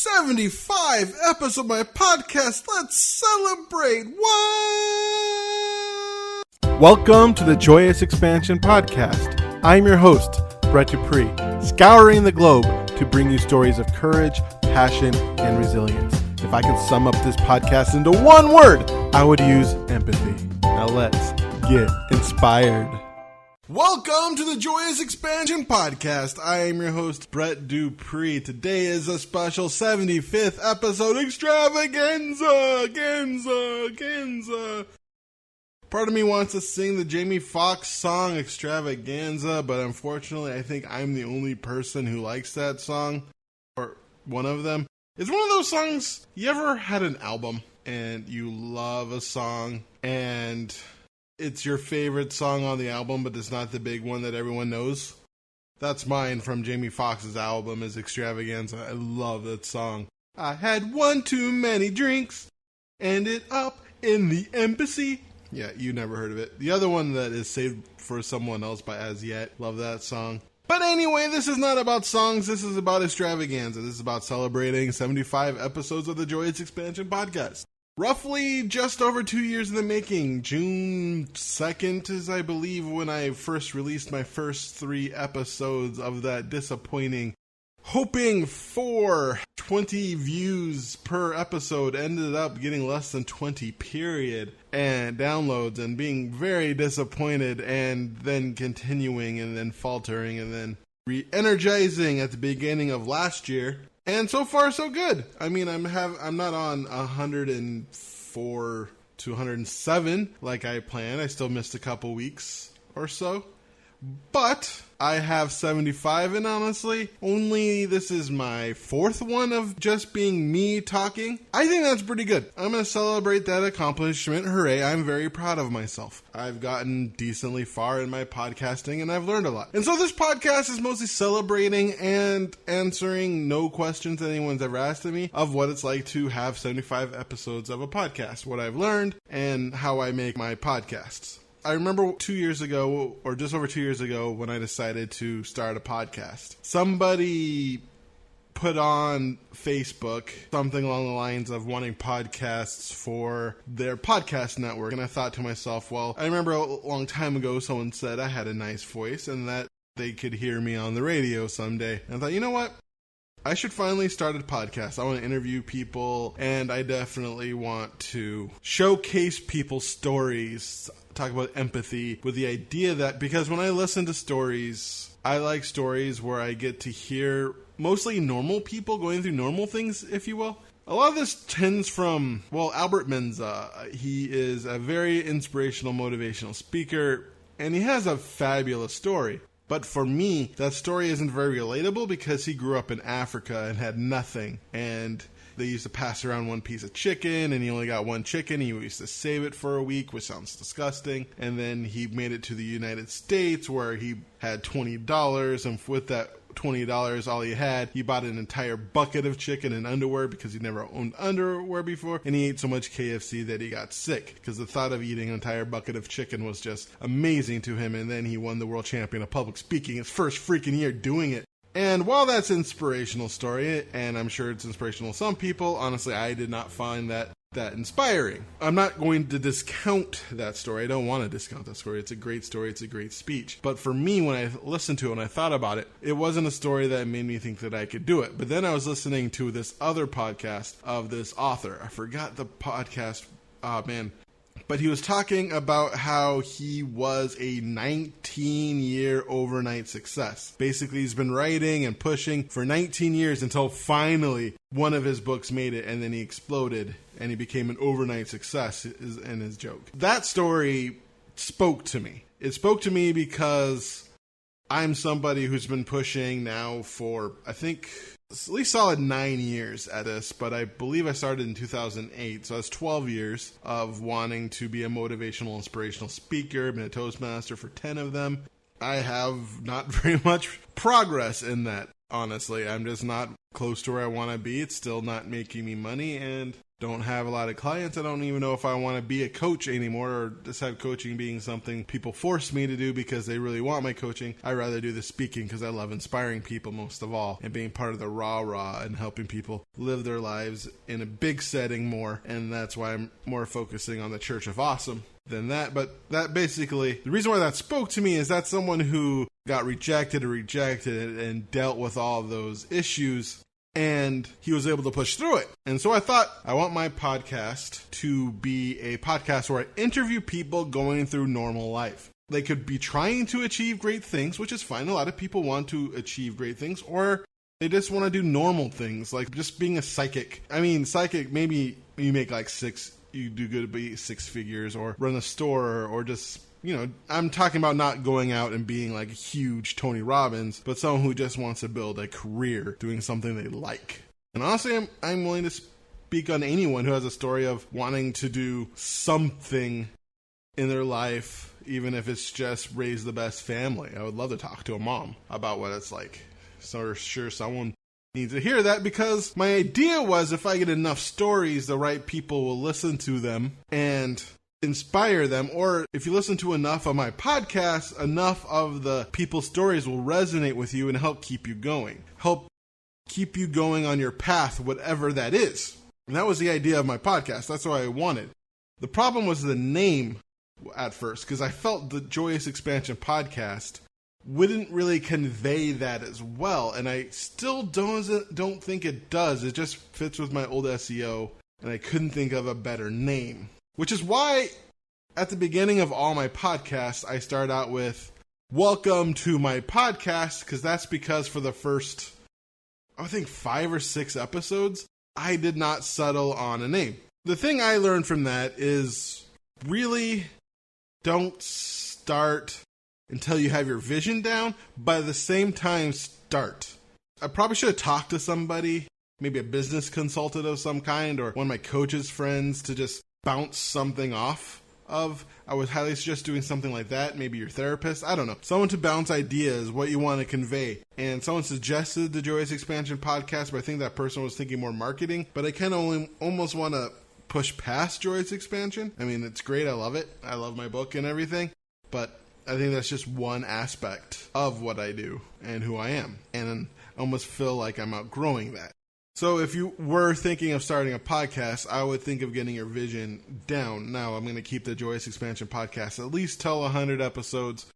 75 episodes of my podcast. Let's celebrate. What? Welcome to the Joyous Expansion Podcast. I'm your host, Brett Dupree, scouring the globe to bring you stories of courage, passion, and resilience. If I could sum up this podcast into one word, I would use empathy. Now let's get inspired. Welcome to the Joyous Expansion Podcast. I am your host, Brett Dupree. Today is a special 75th episode extravaganza. Part of me wants to sing the Jamie Foxx song Extravaganza, but unfortunately I think I'm the only person who likes that song, or one of them. It's one of those songs, you ever had an album and you love a song and it's your favorite song on the album, but it's not the big one that everyone knows? That's mine from Jamie Foxx's album is Extravaganza. I love that song. I had one too many drinks, ended up in the embassy. Yeah, you never heard of it. The other one that is saved for someone else by As Yet. Love that song. But anyway, this is not about songs. This is about extravaganza. This is about celebrating 75 episodes of the Joyous Expansion Podcast. Roughly just over 2 years in the making. June 2nd is, I believe, when I first released my first 3 episodes of that disappointing, hoping for 20 views per episode, ended up getting less than 20 period, and downloads, and being very disappointed, and then continuing, and then faltering, and then re-energizing at the beginning of last year. And so far, so good. I mean, I'm not on 104 to 107 like I planned. I still missed a couple weeks or so. But I have 75, and honestly, only this is my 4th one of just being me talking. I think that's pretty good. I'm going to celebrate that accomplishment. Hooray, I'm very proud of myself. I've gotten decently far in my podcasting, and I've learned a lot. And so this podcast is mostly celebrating and answering no questions anyone's ever asked of me of what it's like to have 75 episodes of a podcast, what I've learned, and how I make my podcasts. I remember 2 years ago, or just over 2 years ago, when I decided to start a podcast. Somebody put on Facebook something along the lines of wanting podcasts for their podcast network. And I thought to myself, well, I remember a long time ago someone said I had a nice voice and that they could hear me on the radio someday. And I thought, you know what? I should finally start a podcast. I want to interview people, and I definitely want to showcase people's stories, talk about empathy, with the idea that, because when I listen to stories, I like stories where I get to hear mostly normal people going through normal things, if you will. A lot of this tends from, Albert Menza. He is a very inspirational, motivational speaker, and he has a fabulous story. But for me, that story isn't very relatable because he grew up in Africa and had nothing. And they used to pass around one piece of chicken, and he only got one chicken. He used to save it for a week, which sounds disgusting. And then he made it to the United States where he had $20, and with that $20, all he had, he bought an entire bucket of chicken and underwear because he never owned underwear before, and he ate so much KFC that he got sick because the thought of eating an entire bucket of chicken was just amazing to him. And then he won the world champion of public speaking, his first freaking year doing it. And while that's an inspirational story, and I'm sure it's inspirational to some people, honestly, I did not find that inspiring. I'm not going to discount that story. I don't want to discount that story. It's a great story. It's a great speech. But for me, when I listened to it and I thought about it, it wasn't a story that made me think that I could do it. But then I was listening to this other podcast of this author. I forgot the podcast. Oh, man. But he was talking about how he was a 19-year overnight success. Basically, he's been writing and pushing for 19 years until finally one of his books made it, and then he exploded, and he became an overnight success in his joke. That story spoke to me. It spoke to me because I'm somebody who's been pushing now for, I think, at least solid 9 years at this, but I believe I started in 2008, so that's 12 years of wanting to be a motivational, inspirational speaker. Been a Toastmaster for 10 of them. I have not very much progress in that, honestly. I'm just not close to where I want to be. It's still not making me money, and don't have a lot of clients. I don't even know if I want to be a coach anymore, or just have coaching being something people force me to do because they really want my coaching. I'd rather do the speaking because I love inspiring people most of all, and being part of the rah-rah and helping people live their lives in a big setting more. And that's why I'm more focusing on the Church of Awesome than that. But that basically, the reason why that spoke to me is that's someone who got rejected and dealt with all of those issues, and he was able to push through it. And so I thought, I want my podcast to be a podcast where I interview people going through normal life. They could be trying to achieve great things, which is fine. A lot of people want to achieve great things, or they just want to do normal things, like just being a psychic. I mean, psychic, maybe you make like you do good, be 6 figures, or run a store, or just, I'm talking about not going out and being like a huge Tony Robbins, but someone who just wants to build a career doing something they like. And honestly, I'm willing to speak on anyone who has a story of wanting to do something in their life, even if it's just raise the best family. I would love to talk to a mom about what it's like. So sure, someone needs to hear that, because my idea was if I get enough stories, the right people will listen to them and inspire them. Or if you listen to enough of my podcast, enough of the people's stories will resonate with you and help keep you going. Help keep you going on your path, whatever that is. And that was the idea of my podcast. That's what I wanted. The problem was the name at first, because I felt the Joyous Expansion Podcast wouldn't really convey that as well. And I still don't think it does. It just fits with my old SEO, and I couldn't think of a better name. Which is why at the beginning of all my podcasts, I start out with, welcome to my podcast, because for the first, I think 5 or 6 episodes, I did not settle on a name. The thing I learned from that is really don't start until you have your vision down, but at the same time, start. I probably should have talked to somebody, maybe a business consultant of some kind, or one of my coach's friends, to just bounce something off of. I would highly suggest doing something like that. Maybe your therapist. I don't know. Someone to bounce ideas, what you want to convey. And someone suggested the Joyous Expansion Podcast, but I think that person was thinking more marketing. But I kind of almost want to push past Joyous Expansion. I mean, it's great. I love it. I love my book and everything. But I think that's just one aspect of what I do and who I am. And I almost feel like I'm outgrowing that. So if you were thinking of starting a podcast, I would think of getting your vision down. Now, I'm going to keep the Joyous Expansion Podcast at least till 100 episodes.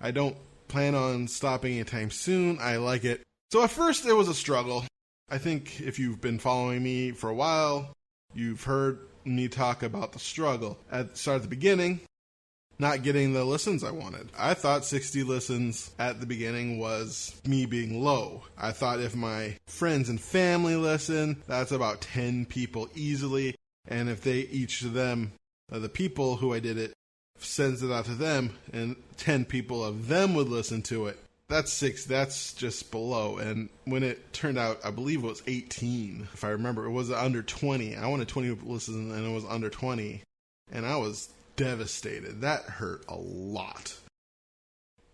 I don't plan on stopping anytime soon. I like it. So at first, it was a struggle. I think if you've been following me for a while, you've heard me talk about the struggle. At the beginning, not getting the listens I wanted. I thought 60 listens at the beginning was me being low. I thought if my friends and family listen, that's about 10 people easily. And if they, each of them, the people who I did it, sends it out to them, and 10 people of them would listen to it, that's 6. That's just below. And when it turned out, I believe it was 18, if I remember. It was under 20. I wanted 20 listens, and it was under 20. And I was devastated. That hurt a lot.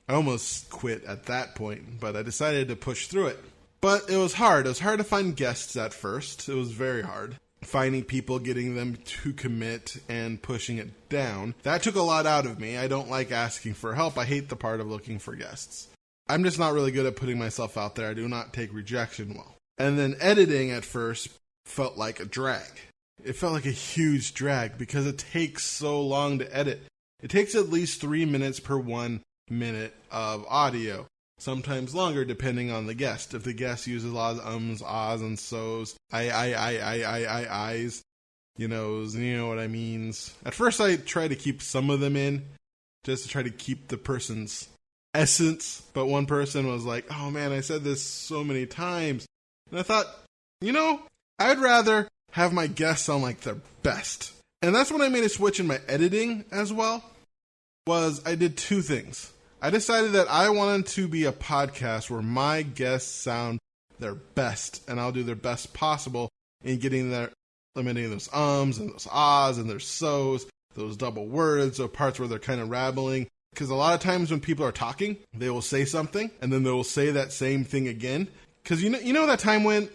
I almost quit at that point, but I decided to push through it. But it was hard. It was hard to find guests at first. It was very hard. Finding people, getting them to commit, and pushing it down. That took a lot out of me. I don't like asking for help. I hate the part of looking for guests. I'm just not really good at putting myself out there. I do not take rejection well. And then editing at first felt like a drag. It felt like a huge drag because it takes so long to edit. It takes at least 3 minutes per 1 minute of audio. Sometimes longer depending on the guest. If the guest uses a lot of ums, ahs, and so's, I's, you know what I means. At first I tried to keep some of them in, just to try to keep the person's essence. But one person was like, oh man, I said this so many times. And I thought, I'd rather have my guests sound like their best. And that's when I made a switch in my editing as well, was I did 2 things. I decided that I wanted to be a podcast where my guests sound their best, and I'll do their best possible in eliminating those ums and those ahs and their so's, those double words or parts where they're kind of rattling. Because a lot of times when people are talking, they will say something, and then they will say that same thing again. Because you know that time when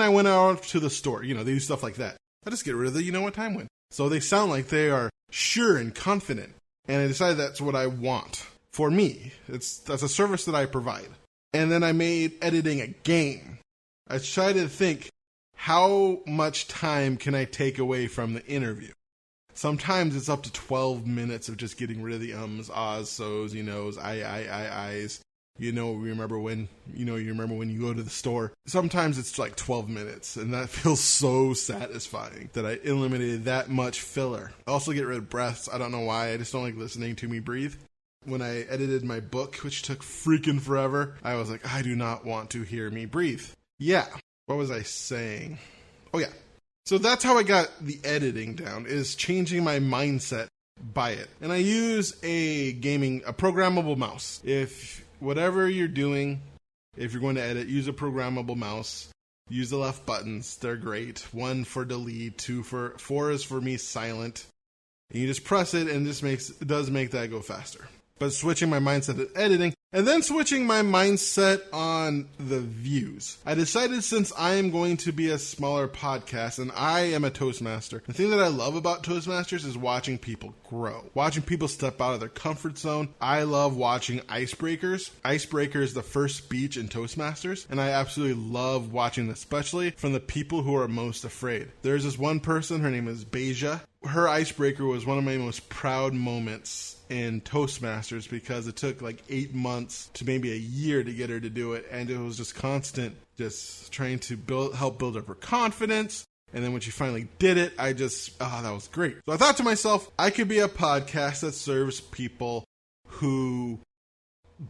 I went out to the store, they do stuff like that. I just get rid of the you know what time when. So they sound like they are sure and confident. And I decided that's what I want for me. That's a service that I provide. And then I made editing a game. I tried to think, how much time can I take away from the interview? Sometimes it's up to 12 minutes of just getting rid of the ums, ahs, so's, you knows, I's. Remember when you go to the store. Sometimes it's like 12 minutes, and that feels so satisfying that I eliminated that much filler. I also get rid of breaths. I don't know why. I just don't like listening to me breathe. When I edited my book, which took freaking forever, I was like, I do not want to hear me breathe. Yeah. What was I saying? Oh, yeah. So that's how I got the editing down, is changing my mindset by it. And I use a programmable mouse. If whatever you're doing, if you're going to edit, use a programmable mouse. Use the left buttons. They're great. 1 for delete, 4 is for me silent. And you just press it and it does make that go faster. But switching my mindset at editing, and then switching my mindset on the views. I decided, since I am going to be a smaller podcast and I am a Toastmaster, the thing that I love about Toastmasters is watching people grow. Watching people step out of their comfort zone. I love watching icebreakers. Icebreaker is the first speech in Toastmasters, and I absolutely love watching, especially from the people who are most afraid. There's this one person, her name is Beja. Her icebreaker was one of my most proud moments in Toastmasters, because it took like 8 months to maybe a year to get her to do it, and it was just constant, just trying to help build up her confidence. And then when she finally did it, that was great. So I thought to myself, I could be a podcast that serves people who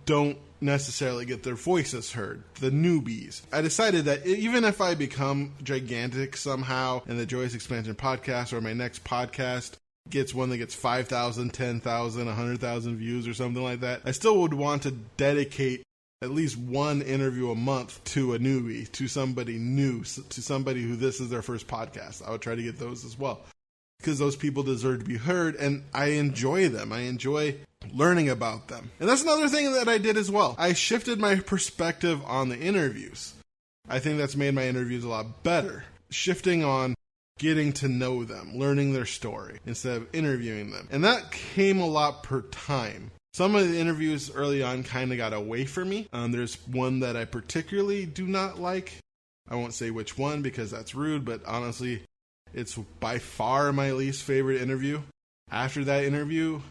don't necessarily get their voices heard, the newbies. I decided that even if I become gigantic somehow in the Joyous Expansion Podcast, or my next podcast gets one that gets 5,000, 10,000, 100,000 views or something like that, I still would want to dedicate at least one interview a month to a newbie, to somebody new, to somebody who this is their first podcast. I would try to get those as well, because those people deserve to be heard, and I enjoy them. I enjoy learning about them. And that's another thing that I did as well. I shifted my perspective on the interviews. I think that's made my interviews a lot better. Shifting on getting to know them, learning their story, instead of interviewing them. And that came a lot per time. Some of the interviews early on kind of got away from me. There's one that I particularly do not like. I won't say which one because that's rude, but honestly, it's by far my least favorite interview. After that interview,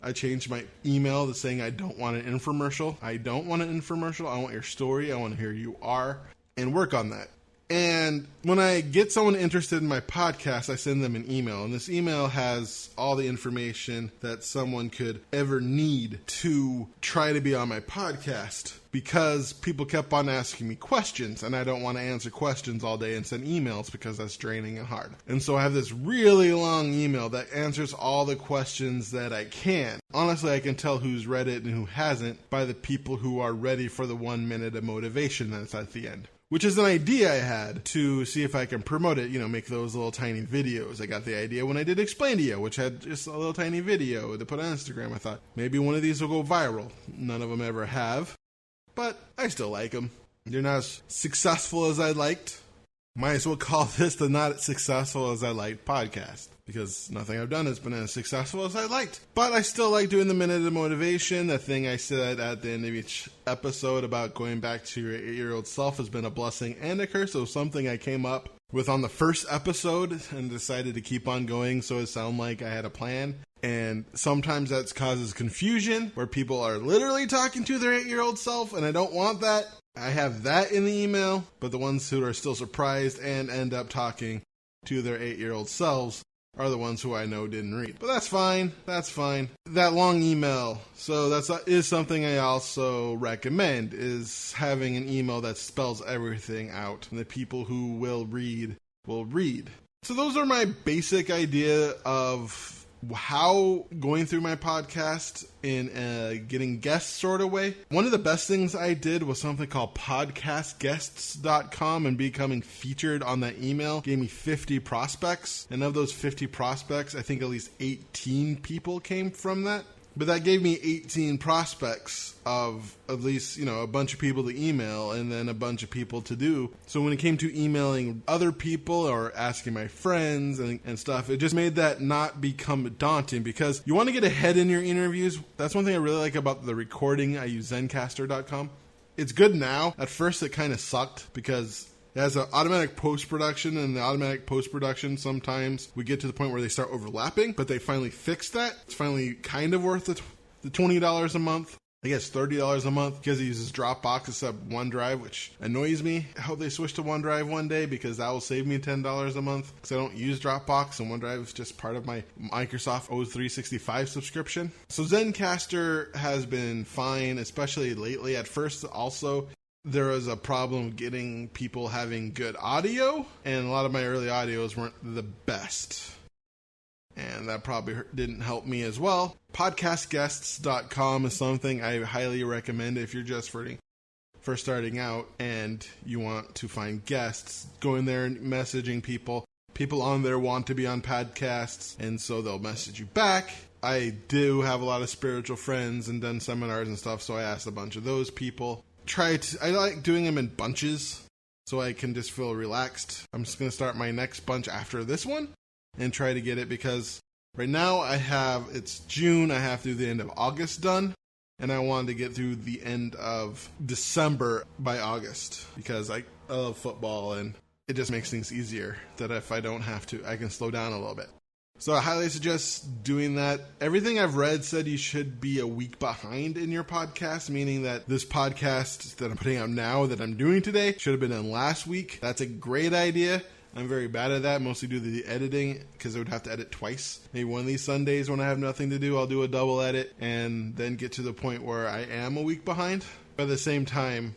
I changed my email to saying I don't want an infomercial. I don't want an infomercial. I want your story. I want to hear who you are, and work on that. And when I get someone interested in my podcast, I send them an email. And this email has all the information that someone could ever need to try to be on my podcast, because people kept on asking me questions, and I don't want to answer questions all day and send emails because that's draining and hard. And so I have this really long email that answers all the questions that I can. Honestly, I can tell who's read it and who hasn't by the people who are ready for the 1 minute of motivation that's at the end. Which is an idea I had to see if I can promote it, make those little tiny videos. I got the idea when I did Explain to You, which had just a little tiny video to put on Instagram. I thought maybe one of these will go viral. None of them ever have, but I still like them. They're not as successful as I liked. Might as well call this the Not Successful As I Liked podcast, because nothing I've done has been as successful as I liked. But I still like doing the Minute of Motivation. The thing I said at the end of each episode about going back to your 8-year-old self has been a blessing and a curse. So something I came up with on the first episode and decided to keep on going so it sounded like I had a plan. And sometimes that causes confusion where people are literally talking to their 8-year-old self, and I don't want that. I have that in the email, but the ones who are still surprised and end up talking to their 8-year-old selves are the ones who I know didn't read. But that's fine. That's fine. That long email. So that is something I also recommend, is having an email that spells everything out. And the people who will read will read. So those are my basic idea of how going through my podcast in a getting guests sort of way. One of the best things I did was something called podcastguests.com, and becoming featured on that email gave me 50 prospects. And of those 50 prospects, I think at least 18 people came from that. But that gave me 18 prospects of at least, a bunch of people to email and then a bunch of people to do. So when it came to emailing other people or asking my friends and stuff, it just made that not become daunting because you want to get ahead in your interviews. That's one thing I really like about the recording. I use Zencastr.com. It's good now. At first, it kind of sucked because it has an automatic post-production, and the automatic post-production, sometimes we get to the point where they start overlapping, but they finally fixed that. It's finally kind of worth the $20 a month. I guess $30 a month because it uses Dropbox instead of OneDrive, which annoys me. I hope they switch to OneDrive one day because that will save me $10 a month because I don't use Dropbox, and OneDrive is just part of my Microsoft O365 subscription. So Zencastr has been fine, especially lately. At first, also, there was a problem getting people having good audio, and a lot of my early audios weren't the best. And that probably didn't help me as well. Podcastguests.com is something I highly recommend if you're just first starting out and you want to find guests. Go in there and messaging people. People on there want to be on podcasts, and so they'll message you back. I do have a lot of spiritual friends and done seminars and stuff, so I asked a bunch of those people. I like doing them in bunches so I can just feel relaxed. I'm just going to start my next bunch after this one and try to get it because right now it's June, I have through the end of August done, and I wanted to get through the end of December by August because I love football and it just makes things easier that if I don't have to, I can slow down a little bit. So I highly suggest doing that. Everything I've read said you should be a week behind in your podcast, meaning that this podcast that I'm putting out now that I'm doing today should have been done last week. That's a great idea. I'm very bad at that, mostly do the editing because I would have to edit twice. Maybe one of these Sundays when I have nothing to do, I'll do a double edit and then get to the point where I am a week behind. But at the same time,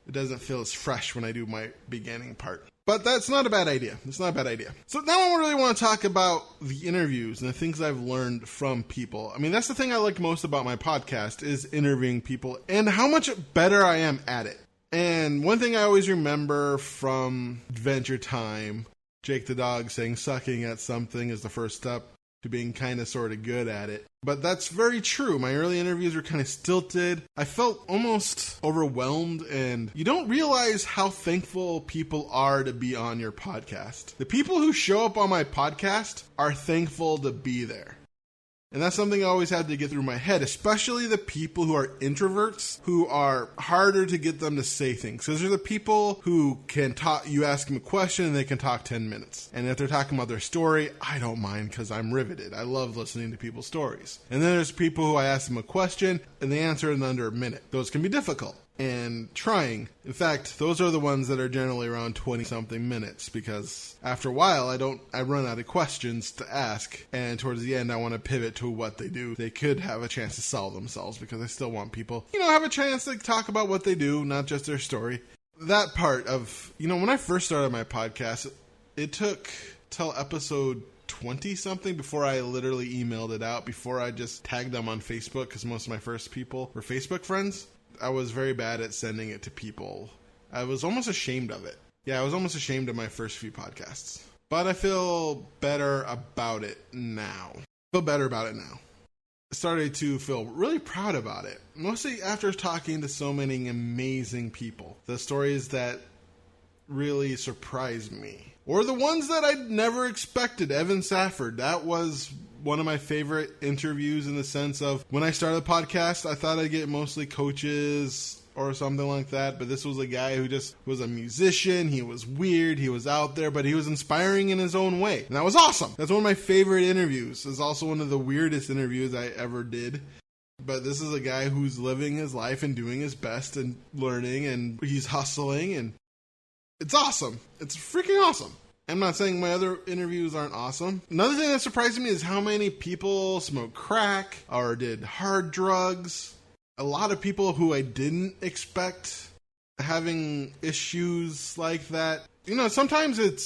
it doesn't feel as fresh when I do my beginning part. But that's not a bad idea. It's not a bad idea. So now I really want to talk about the interviews and the things I've learned from people. I mean, that's the thing I like most about my podcast is interviewing people and how much better I am at it. And one thing I always remember from Adventure Time, Jake the dog saying sucking at something is the first step to being kind of sort of good at it. But that's very true. My early interviews were kind of stilted. I felt almost overwhelmed, and you don't realize how thankful people are to be on your podcast. The people who show up on my podcast are thankful to be there. And that's something I always had to get through my head, especially the people who are introverts, who are harder to get them to say things. Because they're the people who can talk, you ask them a question and they can talk 10 minutes. And if they're talking about their story, I don't mind because I'm riveted. I love listening to people's stories. And then there's people who I ask them a question and they answer it in under a minute. Those can be difficult and trying. In fact, those are the ones that are generally around 20-something minutes because after a while, I run out of questions to ask, and towards the end, I want to pivot to what they do. They could have a chance to sell themselves because I still want people, have a chance to talk about what they do, not just their story. That part of, when I first started my podcast, it took till episode 20-something before I literally emailed it out, before I just tagged them on Facebook because most of my first people were Facebook friends. I was very bad at sending it to people. I was almost ashamed of it. Yeah, I was almost ashamed of my first few podcasts. But I feel better about it now. I started to feel really proud about it. Mostly after talking to so many amazing people. The stories that really surprised me. Or the ones that I'd never expected. Evan Safford, that was one of my favorite interviews in the sense of when I started the podcast, I thought I'd get mostly coaches or something like that. But this was a guy who just was a musician. He was weird. He was out there, but he was inspiring in his own way. And that was awesome. That's one of my favorite interviews. It's also one of the weirdest interviews I ever did. But this is a guy who's living his life and doing his best and learning, and he's hustling, and it's awesome. It's freaking awesome. I'm not saying my other interviews aren't awesome. Another thing that surprised me is how many people smoke crack or did hard drugs. A lot of people who I didn't expect having issues like that. Sometimes it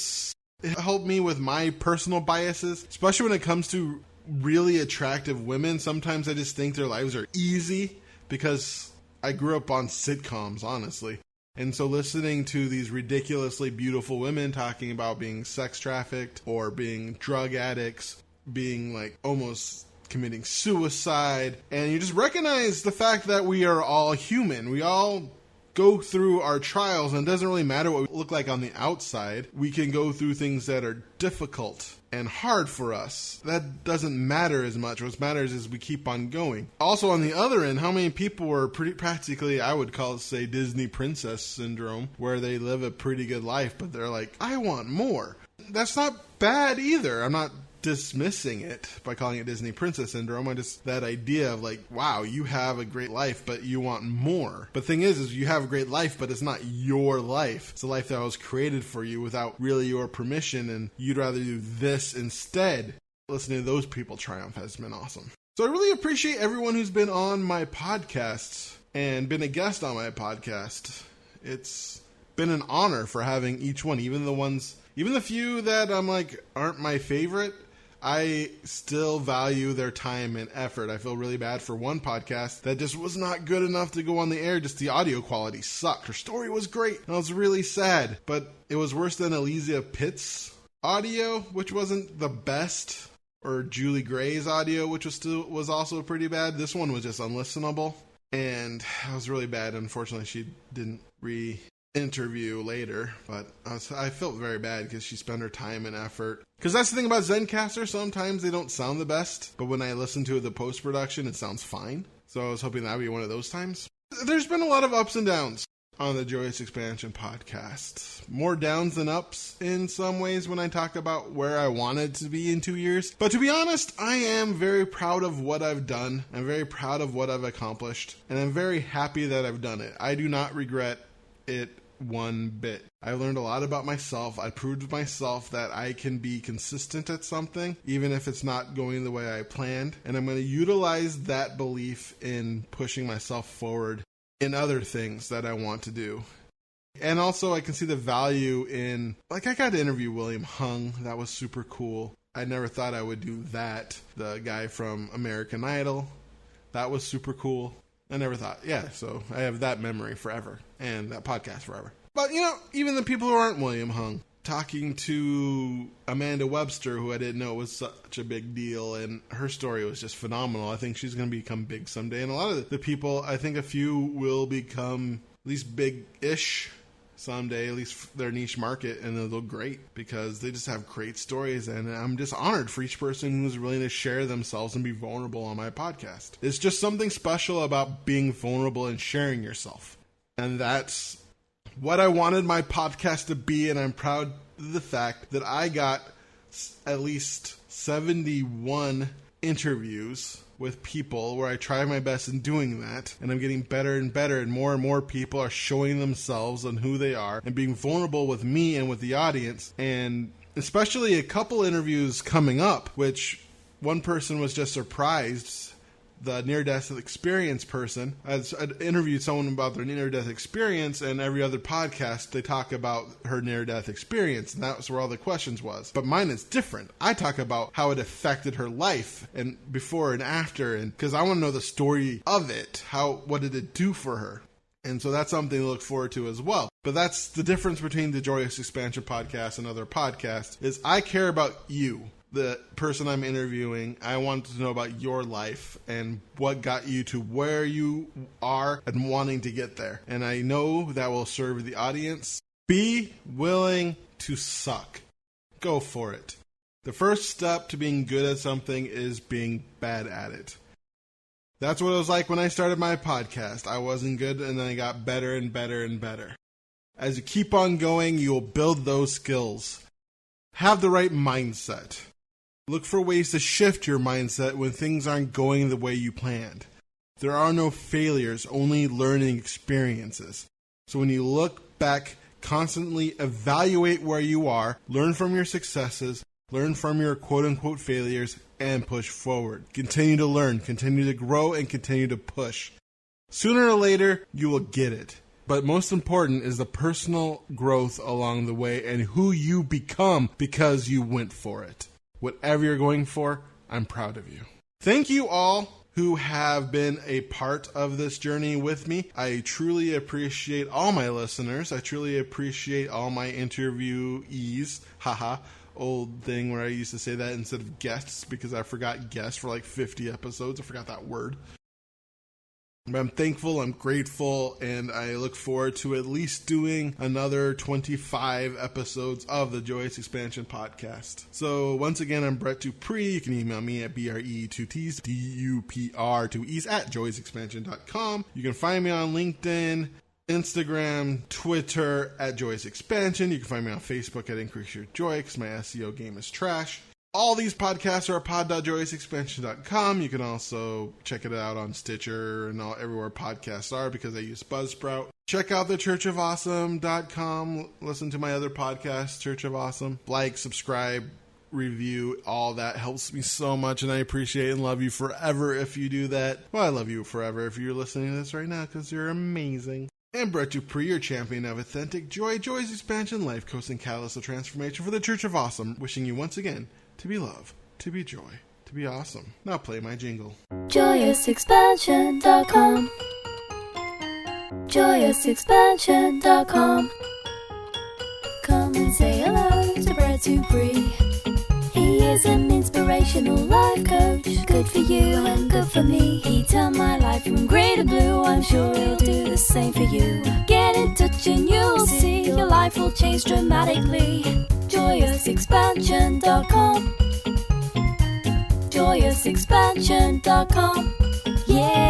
helped me with my personal biases, especially when it comes to really attractive women. Sometimes I just think their lives are easy because I grew up on sitcoms, honestly. And so listening to these ridiculously beautiful women talking about being sex trafficked or being drug addicts, being like almost committing suicide, and you just recognize the fact that we are all human. We all go through our trials, and it doesn't really matter what we look like on the outside. We can go through things that are difficult and hard for us. That doesn't matter as much. What matters is we keep on going. Also, on the other end, how many people were practically, I would call it, say, Disney princess syndrome, where they live a pretty good life, but they're like, I want more. That's not bad either. I'm not dismissing it by calling it Disney princess syndrome. I just, that idea of like, wow, you have a great life, but you want more. But the thing is you have a great life, but it's not your life. It's a life that was created for you without really your permission, and you'd rather do this instead. Listening to those people triumph has been awesome. So I really appreciate everyone who's been on my podcast and been a guest on my podcast. It's been an honor for having each one, even the few that I'm like aren't my favorite. I still value their time and effort. I feel really bad for one podcast that just was not good enough to go on the air. Just the audio quality sucked. Her story was great, and I was really sad. But it was worse than Elysia Pitt's audio, which wasn't the best, or Julie Gray's audio, which was also pretty bad. This one was just unlistenable, and it was really bad. Unfortunately, she didn't interview later, but I felt very bad because she spent her time and effort. Because that's the thing about Zencastr, sometimes they don't sound the best, but when I listen to the post-production, it sounds fine. So I was hoping that would be one of those times. There's been a lot of ups and downs on the Joyous Expansion podcast. More downs than ups in some ways when I talk about where I wanted to be in 2 years. But to be honest, I am very proud of what I've done. I'm very proud of what I've accomplished, and I'm very happy that I've done it. I do not regret it one bit. I learned a lot about myself. I proved myself that I can be consistent at something, even if it's not going the way I planned. And I'm going to utilize that belief in pushing myself forward in other things that I want to do. And also I can see the value in, like, I got to interview William Hung. That was super cool. I never thought I would do that. The guy from American Idol. That was super cool. I never thought, so I have that memory forever and that podcast forever. But, even the people who aren't William Hung, talking to Amanda Webster, who I didn't know was such a big deal, and her story was just phenomenal. I think she's going to become big someday. And a lot of the people, I think a few will become at least big-ish someday, at least their niche market, and they'll look great because they just have great stories, and I'm just honored for each person who's willing to share themselves and be vulnerable on my podcast. It's just something special about being vulnerable and sharing yourself, and that's what I wanted my podcast to be, and I'm proud of the fact that I got at least 71 interviews with people where I try my best in doing that, and I'm getting better and better, and more people are showing themselves and who they are and being vulnerable with me and with the audience. And especially a couple interviews coming up, which one person was just surprised, the near-death experience person. I'd interviewed someone about their near-death experience, and every other podcast they talk about her near-death experience, and that's where all the questions was. But mine is different. I talk about how it affected her life and before and after, and because I want to know the story of it. What did it do for her? And so that's something to look forward to as well. But that's the difference between the Joyous Expansion Podcast and other podcasts, is I care about you, the person I'm interviewing. I want to know about your life and what got you to where you are and wanting to get there. And I know that will serve the audience. Be willing to suck. Go for it. The first step to being good at something is being bad at it. That's what it was like when I started my podcast. I wasn't good, and then I got better and better and better. As you keep on going, you will build those skills. Have the right mindset. Look for ways to shift your mindset when things aren't going the way you planned. There are no failures, only learning experiences. So when you look back, constantly evaluate where you are, learn from your successes, learn from your quote-unquote failures, and push forward. Continue to learn, continue to grow, and continue to push. Sooner or later, you will get it. But most important is the personal growth along the way and who you become because you went for it. Whatever you're going for, I'm proud of you. Thank you all who have been a part of this journey with me. I truly appreciate all my listeners. I truly appreciate all my interviewees. Haha. Old thing where I used to say that instead of guests because I forgot guests for like 50 episodes. I forgot that word. But I'm thankful, I'm grateful, and I look forward to at least doing another 25 episodes of the Joyous Expansion Podcast. So once again, I'm Brett Dupree. You can email me at BRE2Ts, DUPR2Es at joyousexpansion.com. You can find me on LinkedIn, Instagram, Twitter at Joyous Expansion. You can find me on Facebook at Increase Your Joy because my SEO game is trash. All these podcasts are at pod.joyousexpansion.com. You can also check it out on Stitcher and everywhere podcasts are because I use Buzzsprout. Check out the churchofawesome.com. Listen to my other podcast, Church of Awesome. Like, subscribe, review, all that helps me so much, and I appreciate and love you forever if you do that. Well, I love you forever if you're listening to this right now because you're amazing. And Brett Dupree, your champion of authentic joy, Joyous Expansion, life coach, and catalyst of transformation for the Church of Awesome, wishing you once again to be love, to be joy, to be awesome. Now play my jingle. JoyousExpansion.com. JoyousExpansion.com. Come and say hello to Brett Dupree. He is an inspirational life coach, good for you and good for me. He turned my life from grey to blue, I'm sure he'll do the same for you. Get in touch and you'll see your life will change dramatically. JoyousExpansion.com. JoyousExpansion.com. Yeah.